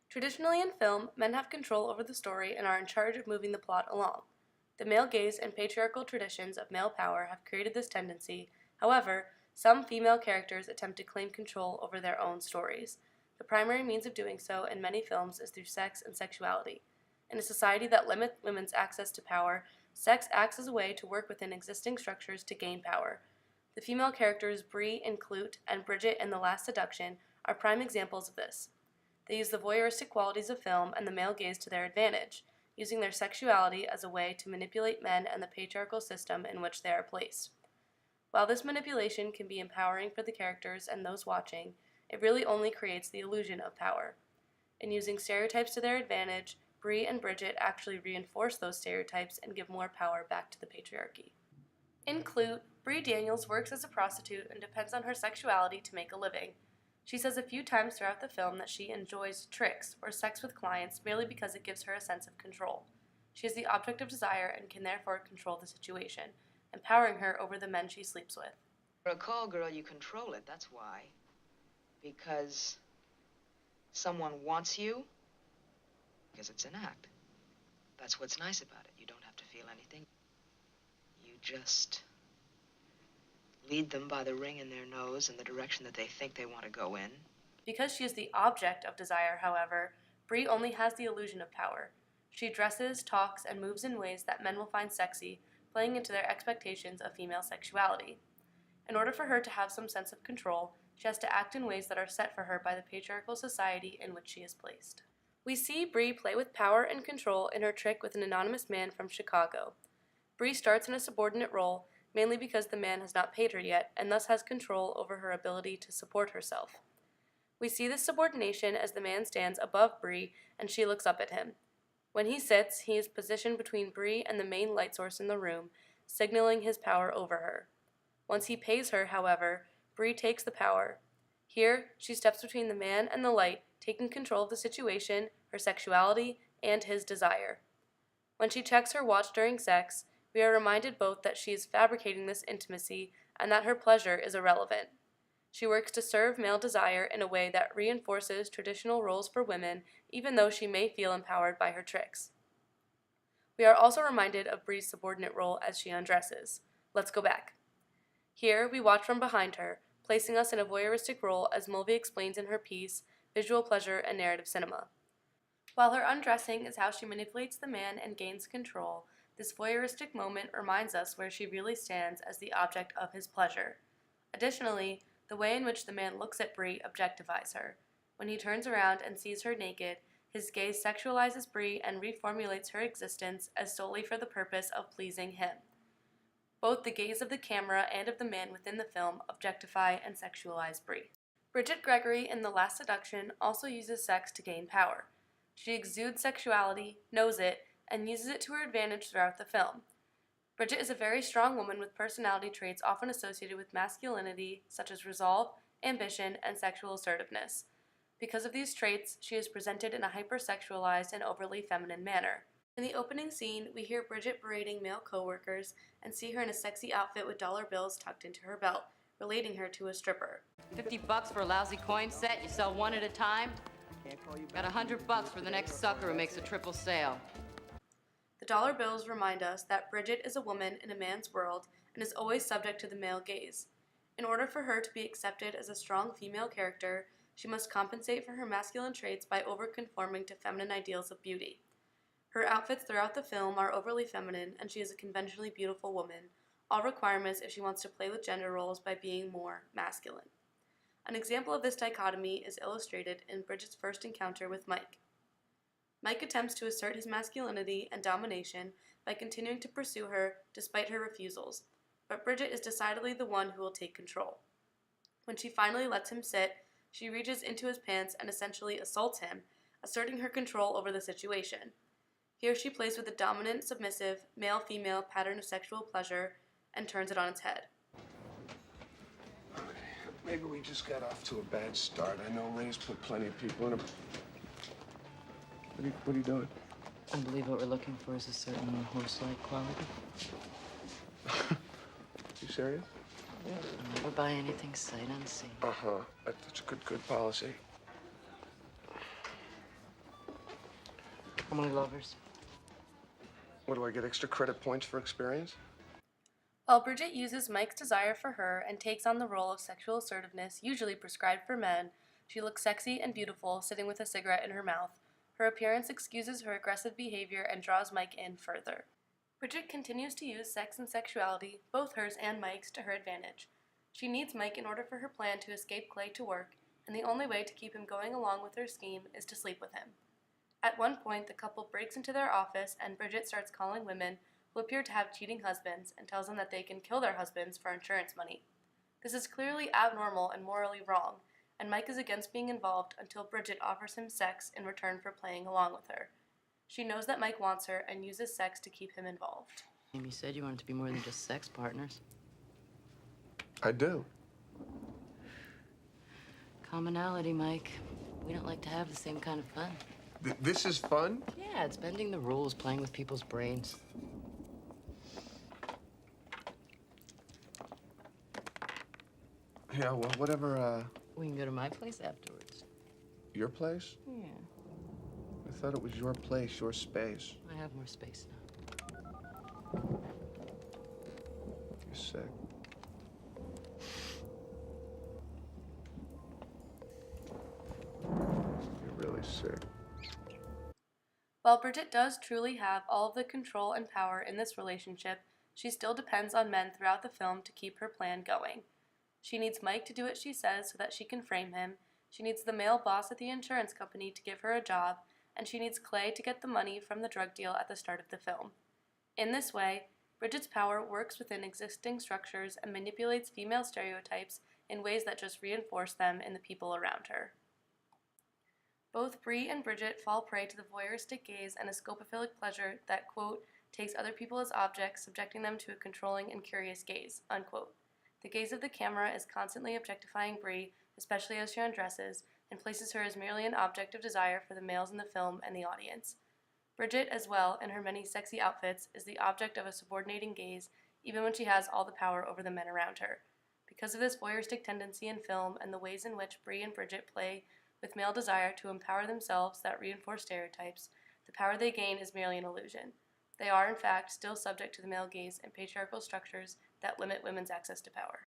Traditionally in film, men have control over the story and are in charge of moving the plot along. The male gaze and patriarchal traditions of male power have created this tendency. However, some female characters attempt to claim control over their own stories. The primary means of doing so in many films is through sex and sexuality. In a society that limits women's access to power, sex acts as a way to work within existing structures to gain power. The female characters Bree in Klute and Bridget in The Last Seduction are prime examples of this. They use the voyeuristic qualities of film and the male gaze to their advantage, using their sexuality as a way to manipulate men and the patriarchal system in which they are placed. While this manipulation can be empowering for the characters and those watching, it really only creates the illusion of power. In using stereotypes to their advantage, Bree and Bridget actually reinforce those stereotypes and give more power back to the patriarchy. In Klute, Bree Daniels works as a prostitute and depends on her sexuality to make a living. She says a few times throughout the film that she enjoys tricks or sex with clients merely because it gives her a sense of control. She is the object of desire and can therefore control the situation, empowering her over the men she sleeps with. For a call girl, you control it, that's why. Because someone wants you, because it's an act. That's what's nice about it. You don't have to feel anything. You just lead them by the ring in their nose in the direction that they think they want to go in. Because she is the object of desire, however, Bree only has the illusion of power. She dresses, talks, and moves in ways that men will find sexy, playing into their expectations of female sexuality. In order for her to have some sense of control, she has to act in ways that are set for her by the patriarchal society in which she is placed. We see Bree play with power and control in her trick with an anonymous man from Chicago. Bree starts in a subordinate role, mainly because the man has not paid her yet, and thus has control over her ability to support herself. We see this subordination as the man stands above Bree and she looks up at him. When he sits, he is positioned between Bree and the main light source in the room, signaling his power over her. Once he pays her, however, Bree takes the power. Here, she steps between the man and the light, taking control of the situation, her sexuality, and his desire. When she checks her watch during sex, we are reminded both that she is fabricating this intimacy and that her pleasure is irrelevant. She works to serve male desire in a way that reinforces traditional roles for women, even though she may feel empowered by her tricks. We are also reminded of Bree's subordinate role as she undresses. Let's go back. Here, we watch from behind her, placing us in a voyeuristic role as Mulvey explains in her piece, Visual Pleasure and Narrative Cinema. While her undressing is how she manipulates the man and gains control, this voyeuristic moment reminds us where she really stands as the object of his pleasure. Additionally, the way in which the man looks at Bree objectifies her. When he turns around and sees her naked, his gaze sexualizes Bree and reformulates her existence as solely for the purpose of pleasing him. Both the gaze of the camera and of the man within the film objectify and sexualize Bree. Bridget Gregory in The Last Seduction also uses sex to gain power. She exudes sexuality, knows it, and uses it to her advantage throughout the film. Bridget is a very strong woman with personality traits often associated with masculinity, such as resolve, ambition, and sexual assertiveness. Because of these traits, she is presented in a hypersexualized and overly feminine manner. In the opening scene, we hear Bridget berating male coworkers and see her in a sexy outfit with dollar bills tucked into her belt, relating her to a stripper. $50 for a lousy coin set, you sell one at a time? Got $100 for the next sucker who makes a triple sale. The dollar bills remind us that Bridget is a woman in a man's world and is always subject to the male gaze. In order for her to be accepted as a strong female character, she must compensate for her masculine traits by overconforming to feminine ideals of beauty. Her outfits throughout the film are overly feminine, and she is a conventionally beautiful woman, all requirements if she wants to play with gender roles by being more masculine. An example of this dichotomy is illustrated in Bridget's first encounter with Mike. Mike attempts to assert his masculinity and domination by continuing to pursue her despite her refusals, but Bridget is decidedly the one who will take control. When she finally lets him sit, she reaches into his pants and essentially assaults him, asserting her control over the situation. Here she plays with a dominant, submissive, male-female pattern of sexual pleasure and turns it on its head. Okay, maybe we just got off to a bad start. I know Ray's put plenty of people in a... What are you doing? I believe what we're looking for is a certain horse-like quality. You serious? I'll never buy anything sight unseen. Uh-huh. That's a good policy. How many lovers? What, do I get extra credit points for experience? While Bridget uses Mike's desire for her and takes on the role of sexual assertiveness usually prescribed for men, she looks sexy and beautiful sitting with a cigarette in her mouth. Her appearance excuses her aggressive behavior and draws Mike in further. Bridget continues to use sex and sexuality, both hers and Mike's, to her advantage. She needs Mike in order for her plan to escape Clay to work, and the only way to keep him going along with her scheme is to sleep with him. At one point, the couple breaks into their office and Bridget starts calling women who appear to have cheating husbands and tells them that they can kill their husbands for insurance money. This is clearly abnormal and morally wrong, and Mike is against being involved until Bridget offers him sex in return for playing along with her. She knows that Mike wants her and uses sex to keep him involved. Amy said you wanted to be more than just sex partners. I do. Commonality, Mike. We don't like to have the same kind of fun. This is fun? Yeah, it's bending the rules, playing with people's brains. Yeah, well, whatever, We can go to my place afterwards. your place? Yeah, I thought it was your place, your space. I have more space now. You're sick. You're really sick. While Bridget does truly have all of the control and power in this relationship, she still depends on men throughout the film to keep her plan going. She needs Mike to do what she says so that she can frame him, she needs the male boss at the insurance company to give her a job, and she needs Clay to get the money from the drug deal at the start of the film. In this way, Bridget's power works within existing structures and manipulates female stereotypes in ways that just reinforce them in the people around her. Both Bree and Bridget fall prey to the voyeuristic gaze and a scopophilic pleasure that, quote, takes other people as objects, subjecting them to a controlling and curious gaze, unquote. The gaze of the camera is constantly objectifying Bree, especially as she undresses, and places her as merely an object of desire for the males in the film and the audience. Bridget, as well, in her many sexy outfits, is the object of a subordinating gaze, even when she has all the power over the men around her. Because of this voyeuristic tendency in film and the ways in which Bree and Bridget play with male desire to empower themselves that reinforce stereotypes, the power they gain is merely an illusion. They are, in fact, still subject to the male gaze and patriarchal structures that limit women's access to power.